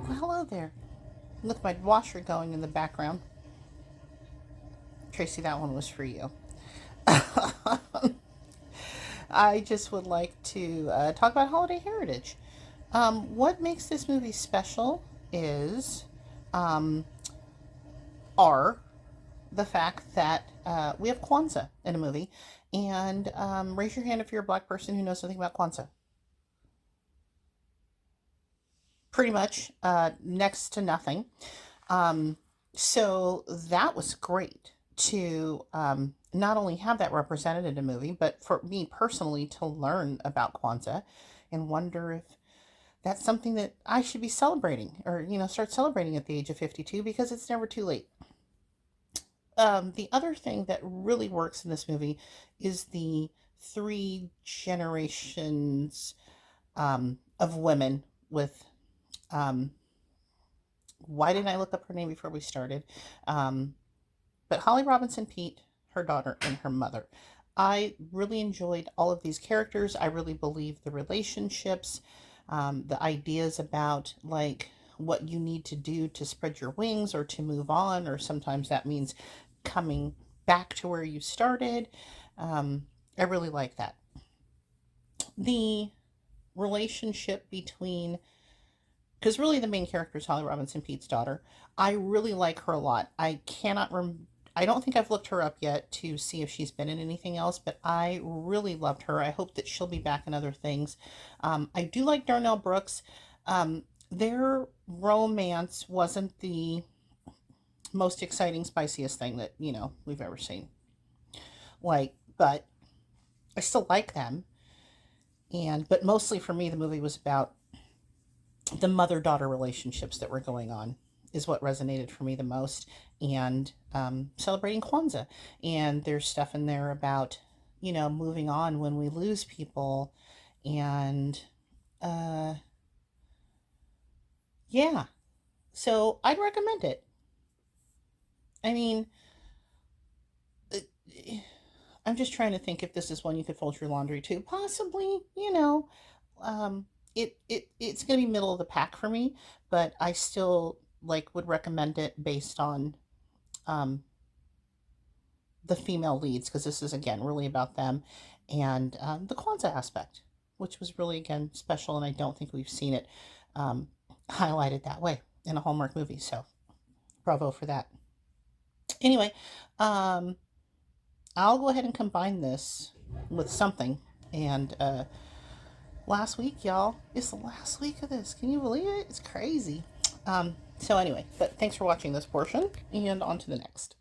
Well, hello there. With my washer going in the background. Tracy, that one was for you. I just would like to talk about holiday heritage. What makes this movie special is um, are the fact that we have Kwanzaa in a movie. And raise your hand if you're a black person who knows something about Kwanzaa. Pretty much next to nothing. Um, so that was great to not only have that represented in a movie, but for me personally to learn about Kwanzaa and wonder if that's something that I should be celebrating or, start celebrating at the age of 52 because it's never too late. The other thing that really works in this movie is the three generations of women with um, why didn't I look up her name before we started? Um, but Holly Robinson Pete, her daughter, and her mother. I really enjoyed all of these characters. I really believe the relationships, the ideas about like what you need to do to spread your wings or to move on, or sometimes that means coming back to where you started. Um, I really like that. The relationship between because really the main character is Holly Robinson Pete's daughter. I really like her a lot. I don't think I've looked her up yet to see if she's been in anything else, but I really loved her. I hope that she'll be back in other things. I do like Darnell Brooks. Their romance wasn't the most exciting, spiciest thing that, we've ever seen. But I still like them. But mostly for me, the movie was about the mother daughter relationships that were going on is what resonated for me the most, and celebrating Kwanzaa. And there's stuff in there about, moving on when we lose people. And uh, yeah, so I'd recommend it. I mean, I'm just trying to think if this is one you could fold your laundry to. Possibly, um, it's gonna be middle of the pack for me, but I still like would recommend it based on um, the female leads because this is again really about them and the Kwanzaa aspect, which was really again special, and I don't think we've seen it um, highlighted that way in a Hallmark movie. So bravo for that. Anyway, um, I'll go ahead and combine this with something. And last week, y'all, it's the last week of this. Can you believe it? It's crazy. So anyway, but thanks for watching this portion, and on to the next.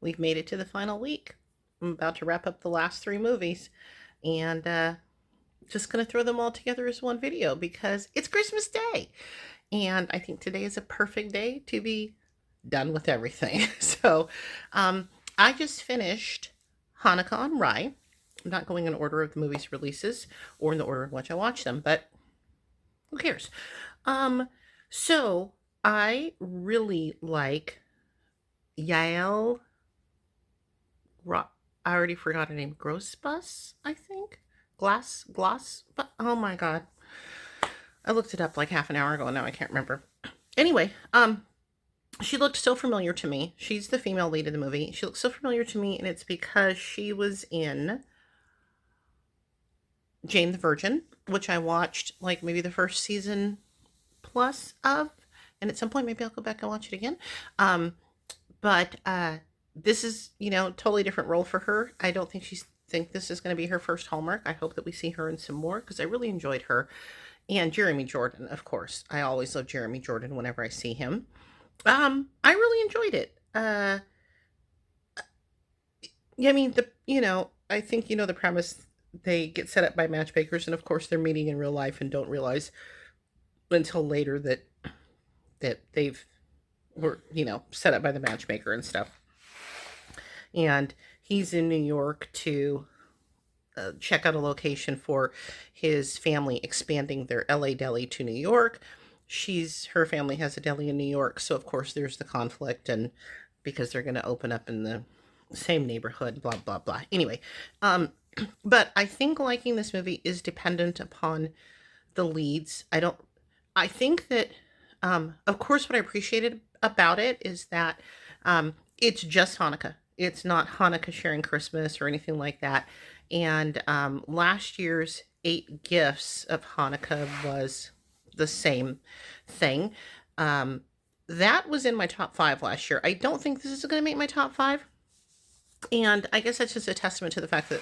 We've made it to the final week. I'm about to wrap up the last three movies, and just gonna throw them all together as one video because it's Christmas Day, and I think today is a perfect day to be done with everything. So, I just finished Hanukkah on Rye. I'm not going in order of the movie's releases or in the order in which I watch them, but who cares? Um, so I really like Yael. I already forgot her name. Grossbus, I think. Gloss. But oh my god, I looked it up like half an hour ago. And now I can't remember. Anyway, she looked so familiar to me. She's the female lead of the movie. She looks so familiar to me, and it's because she was in Jane the Virgin, which I watched like maybe the first season plus of, and at some point maybe I'll go back and watch it again. But this is totally different role for her. I don't think this is going to be her first Hallmark. I hope that we see her in some more because I really enjoyed her, and Jeremy Jordan, of course. I always love Jeremy Jordan whenever I see him. I really enjoyed it. Yeah, I mean I think the premise. They get set up by matchmakers, and of course they're meeting in real life and don't realize until later that they've were set up by the matchmaker and stuff. And he's in New York to check out a location for his family expanding their LA deli to New York. Her family has a deli in New York, so of course there's the conflict, and because they're going to open up in the same neighborhood, blah blah blah. Anyway, But I think liking this movie is dependent upon the leads. I think that, of course, what I appreciated about it is that it's just Hanukkah. It's not Hanukkah sharing Christmas or anything like that. And last year's 8 gifts of Hanukkah was the same thing. Um, that was in my top 5 last year. I don't think this is going to make my top 5. And I guess that's just a testament to the fact that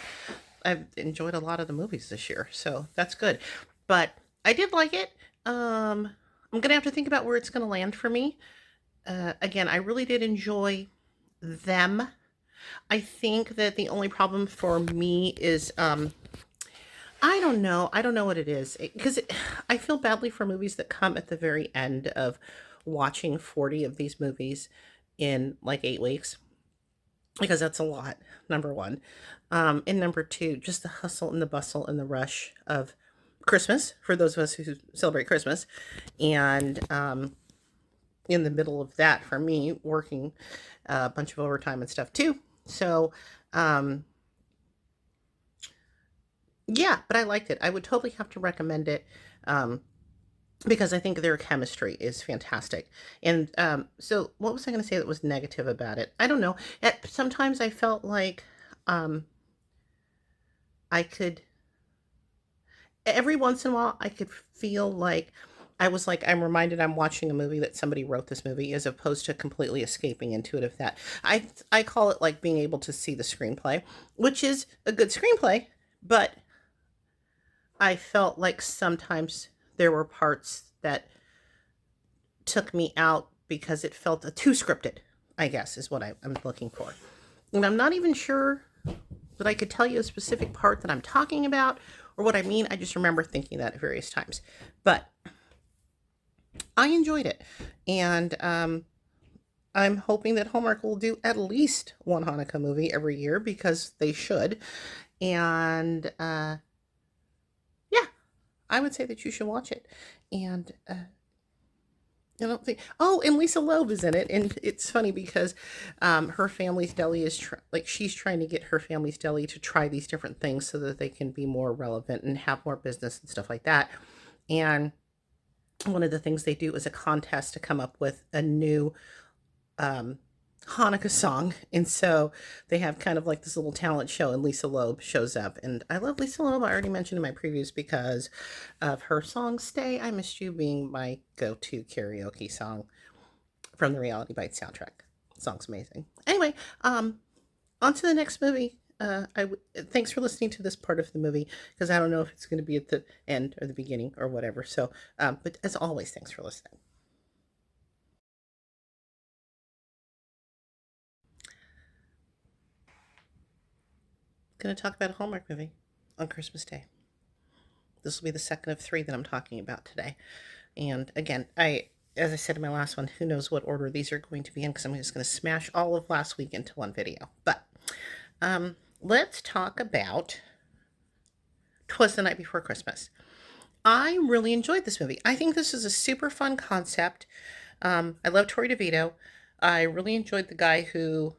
I've enjoyed a lot of the movies this year. So that's good. But I did like it. I'm going to have to think about where it's going to land for me. Again, I really did enjoy them. I think that the only problem for me is I don't know. I don't know what it is because I feel badly for movies that come at the very end of watching 40 of these movies in like 8 weeks, because that's a lot. Number one, and number two, just the hustle and the bustle and the rush of Christmas for those of us who celebrate Christmas, and in the middle of that, for me, working a bunch of overtime and stuff too. So, um, yeah, but I liked it. I would totally have to recommend it. Because I think their chemistry is fantastic. And so, what was I going to say that was negative about it? I don't know. Sometimes I felt like um, I could, every once in a while, I could feel like I was like, I'm reminded I'm watching a movie that somebody wrote this movie, as opposed to completely escaping into it. Of that, I call it like being able to see the screenplay, which is a good screenplay, but I felt like sometimes there were parts that took me out because it felt too scripted, I guess, is what I'm looking for. And I'm not even sure that I could tell you a specific part that I'm talking about or what I mean. I just remember thinking that at various times. But I enjoyed it. And I'm hoping that Hallmark will do at least one Hanukkah movie every year, because they should. And yeah, I would say that you should watch it. And I don't think. Oh, and Lisa Loeb is in it, and it's funny because her family's deli is like she's trying to get her family's deli to try these different things so that they can be more relevant and have more business and stuff like that. And one of the things they do is a contest to come up with a new um, Hanukkah song. And so they have kind of like this little talent show, and Lisa Loeb shows up. And I love Lisa Loeb. I already mentioned in my previews because of her song Stay, I Missed You being my go to karaoke song from the Reality Bites soundtrack. The song's amazing. Anyway, on to the next movie. Thanks for listening to this part of the movie, because I don't know if it's going to be at the end or the beginning or whatever. So, but as always, thanks for listening. Going to talk about a Hallmark movie on Christmas Day. This will be the second of 3 that I'm talking about today. And again, as I said in my last one, who knows what order these are going to be in, because I'm just going to smash all of last week into one video. But let's talk about Twas the Night Before Christmas. I really enjoyed this movie. I think this is a super fun concept. I love Torrey DeVito. I really enjoyed the guy who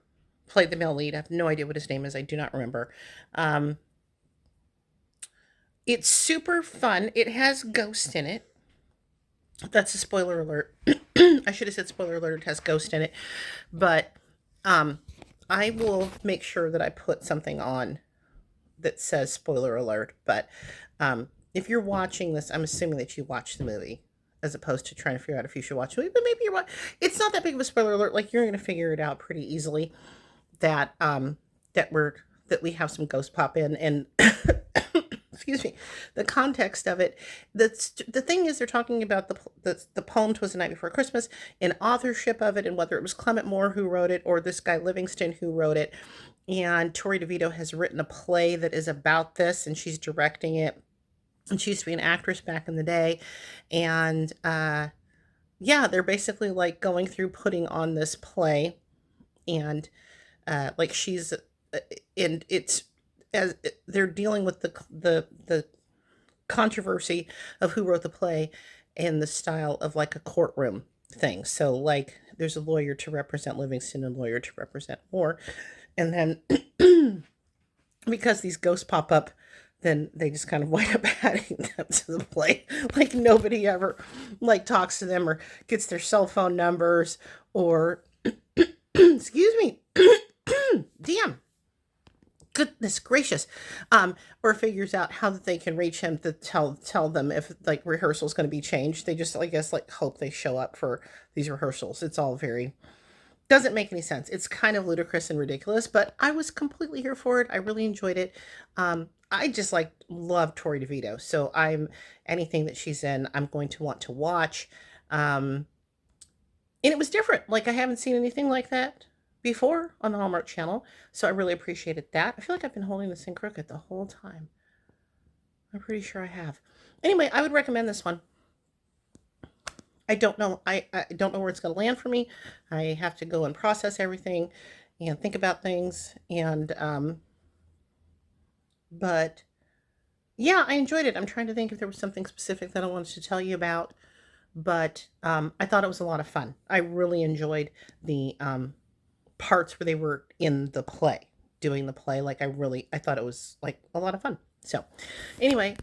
played the male lead. I have no idea what his name is. I do not remember. Um, it's super fun. It has Ghost in it. That's a spoiler alert. I should have said spoiler alert. It has Ghost in it. But I will make sure that I put something on that says spoiler alert. But if you're watching this, I'm assuming that you watched the movie, as opposed to trying to figure out if you should watch the movie. But maybe it's not that big of a spoiler alert. Like, you're going to figure it out pretty easily that that we have some ghosts pop in, and excuse me, the context of it. The thing is, they're talking about the poem "Twas the Night Before Christmas" and authorship of it, and whether it was Clement Moore who wrote it or this guy Livingston who wrote it. And Torrey DeVito has written a play that is about this, and she's directing it. And she used to be an actress back in the day, and yeah, they're basically like going through putting on this play, and like she's and it's as they're dealing with the controversy of who wrote the play in the style of like a courtroom thing. So like there's a lawyer to represent Livingston and a lawyer to represent Moore, and then because these ghosts pop up, then they just kind of wind up adding them to the play. Like nobody ever like talks to them or gets their cell phone numbers or excuse me. Damn. Goodness gracious. Or figures out how that they can reach him to tell them if like rehearsal's going to be changed. They just I guess like hope they show up for these rehearsals. It's all very doesn't make any sense. It's kind of ludicrous and ridiculous, but I was completely here for it. I really enjoyed it. I just like love Tori DeVito, so I'm anything that she's in, I'm going to want to watch. Um, and it was different. Like I haven't seen anything like that before on the Hallmark Channel, so I really appreciated that. I feel like I've been holding this in crooked the whole time. I'm pretty sure I have. Anyway, I would recommend this one. I don't know. I don't know where it's going to land for me. I have to go and process everything and think about things. And, but yeah, I enjoyed it. I'm trying to think if there was something specific that I wanted to tell you about, but I thought it was a lot of fun. I really enjoyed the parts where they were in the play, doing the play. Like I thought it was like a lot of fun. So anyway,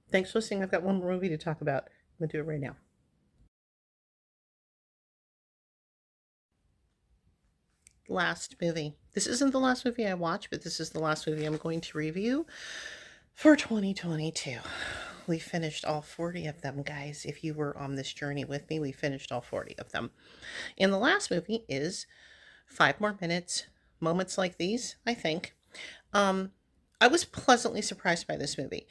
thanks for listening. I've got one more movie to talk about. I'm going to do it right now. Last movie. This isn't the last movie I watched, but this is the last movie I'm going to review for 2022. We finished all 40 of them, guys. If you were on this journey with me, we finished all 40 of them. And the last movie is 5 More Minutes, Moments Like These, I think. I was pleasantly surprised by this movie.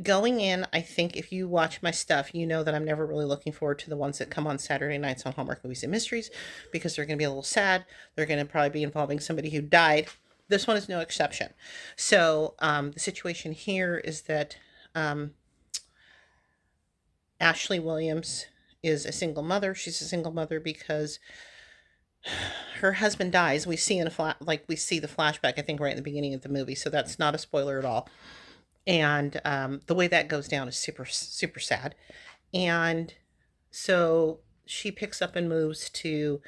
Going in, I think if you watch my stuff, you know that I'm never really looking forward to the ones that come on Saturday nights on Hallmark Movies and Mysteries because they're going to be a little sad. They're going to probably be involving somebody who died. This one is no exception. So the situation here is that Ashley Williams is a single mother. She's a single mother because her husband dies. We see we see the flashback, I think, right in the beginning of the movie. So that's not a spoiler at all. And the way that goes down is super, super sad. And so she picks up and moves to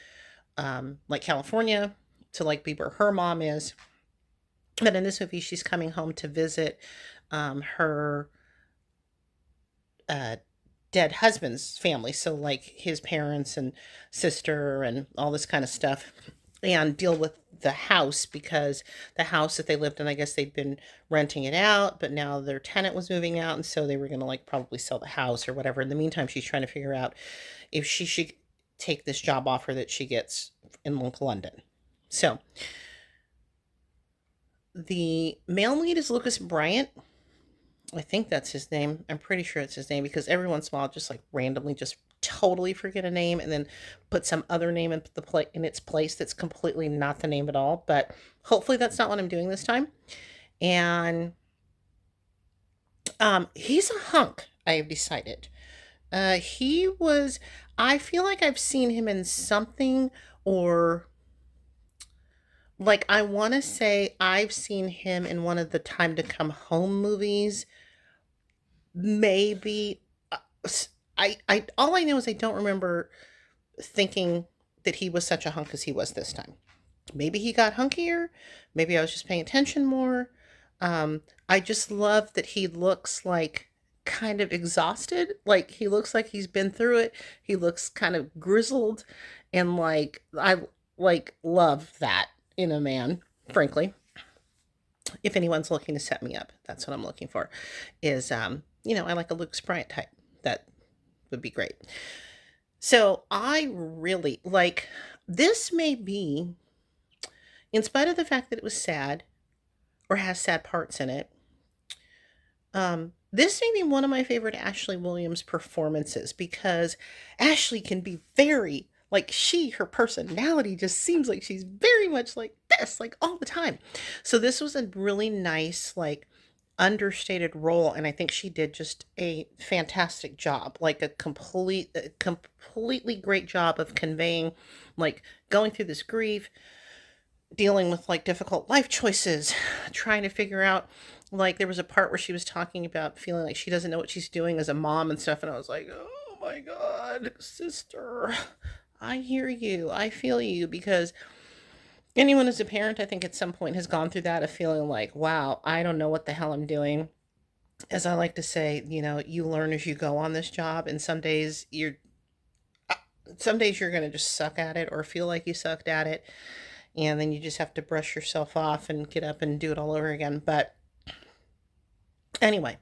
like California to like be where her mom is. But in this movie, she's coming home to visit her uh, dead husband's family. So like his parents and sister and all this kind of stuff, and deal with the house because the house that they lived in, I guess they'd been renting it out, but now their tenant was moving out, and so they were going to like probably sell the house or whatever. In the meantime, she's trying to figure out if she should take this job offer that she gets in London. So the male lead is Lucas Bryant. I think that's his name. I'm pretty sure it's his name because every once in a while, just like randomly, just totally forget a name and then put some other name in its place that's completely not the name at all. But hopefully, that's not what I'm doing this time. And he's a hunk. I have decided. He was. I feel like I've seen him in something, or like I want to say I've seen him in one of the Time to Come Home movies. Maybe I all I know is I don't remember thinking that he was such a hunk as he was this time. Maybe he got hunkier. Maybe I was just paying attention more. I just love that he looks like kind of exhausted. Like he looks like he's been through it. He looks kind of grizzled, and like I like love that in a man, frankly. If anyone's looking to set me up, that's what I'm looking for. Is I like a Luke Bryant type. That would be great. So I really like this. May be, in spite of the fact that it was sad or has sad parts in it. This may be one of my favorite Ashley Williams performances because Ashley can be very like her personality just seems like she's very much like this, like all the time. So this was a really nice, like understated role, and I think she did just a fantastic job, like a completely great job of conveying, like going through this grief, dealing with like difficult life choices, trying to figure out, like there was a part where she was talking about feeling like she doesn't know what she's doing as a mom and stuff, and I was like, oh my god, sister, I hear you, I feel you, because Anyone who's a parent, I think at some point has gone through that of feeling like, wow, I don't know what the hell I'm doing. As I like to say, you learn as you go on this job, and some days you're going to just suck at it or feel like you sucked at it, and then you just have to brush yourself off and get up and do it all over again. But anyway,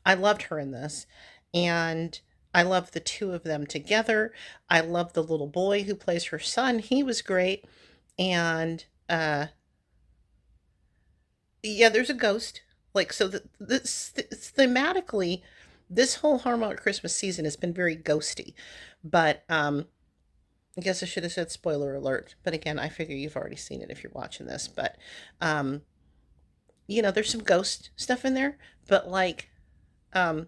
I loved her in this, and I love the two of them together. I love the little boy who plays her son. He was great. And yeah, there's a ghost. Like, so thematically, this whole Hallmark Christmas season has been very ghosty. But I guess I should have said spoiler alert. But again, I figure you've already seen it if you're watching this. But um, there's some ghost stuff in there. But like, um,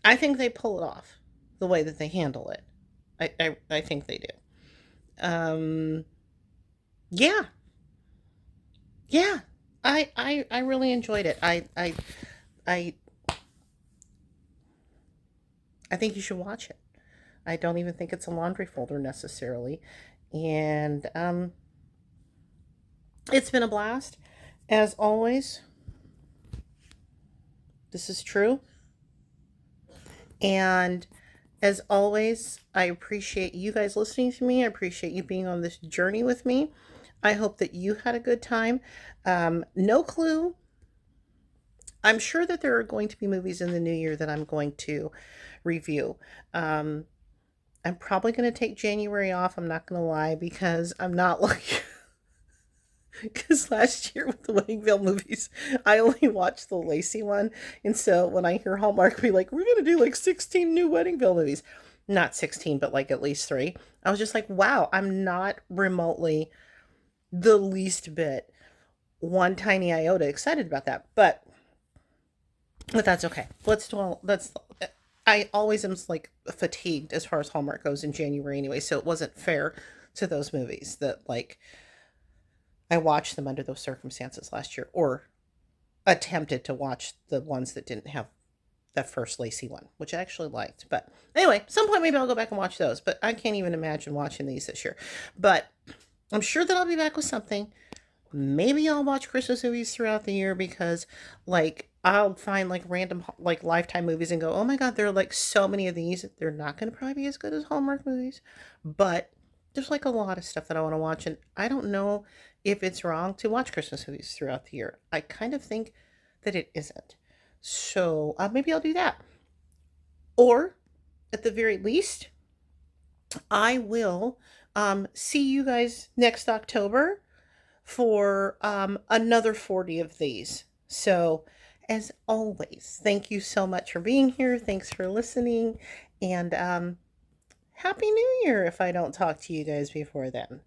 I think they pull it off the way that they handle it. I think they do. Um, yeah, yeah. I really enjoyed it. I I think you should watch it. I don't even think it's a laundry folder necessarily. And it's been a blast. As always, this is true. And as always, I appreciate you guys listening to me. I appreciate you being on this journey with me. I hope that you had a good time. No clue. I'm sure that there are going to be movies in the new year that I'm going to review. Um, I'm probably going to take January off. I'm not going to lie because I'm not like. Because last year with the Weddingville movies, I only watched the Lacey one. And so when I hear Hallmark be like, we're going to do like 16 new Weddingville movies, not 16, but like at least three, I was just like, wow, I'm not remotely the least bit one tiny iota excited about that. But that's okay. I always am like fatigued as far as Hallmark goes in January anyway, so it wasn't fair to those movies that like I watched them under those circumstances last year, or attempted to watch the ones that didn't have that first Lacey one, which I actually liked. But anyway, some point maybe I'll go back and watch those. But I can't even imagine watching these this year. But I'm sure that I'll be back with something. Maybe I'll watch Christmas movies throughout the year because, like, I'll find like random like Lifetime movies and go, oh my god, there are like so many of these. They're not going to probably be as good as Hallmark movies, but there's like a lot of stuff that I want to watch, and I don't know if it's wrong to watch Christmas movies throughout the year. I kind of think that it isn't. So maybe I'll do that. Or at the very least, I will see you guys next October for another 40 of these. So, as always, thank you so much for being here. Thanks for listening. And Happy New Year if I don't talk to you guys before then.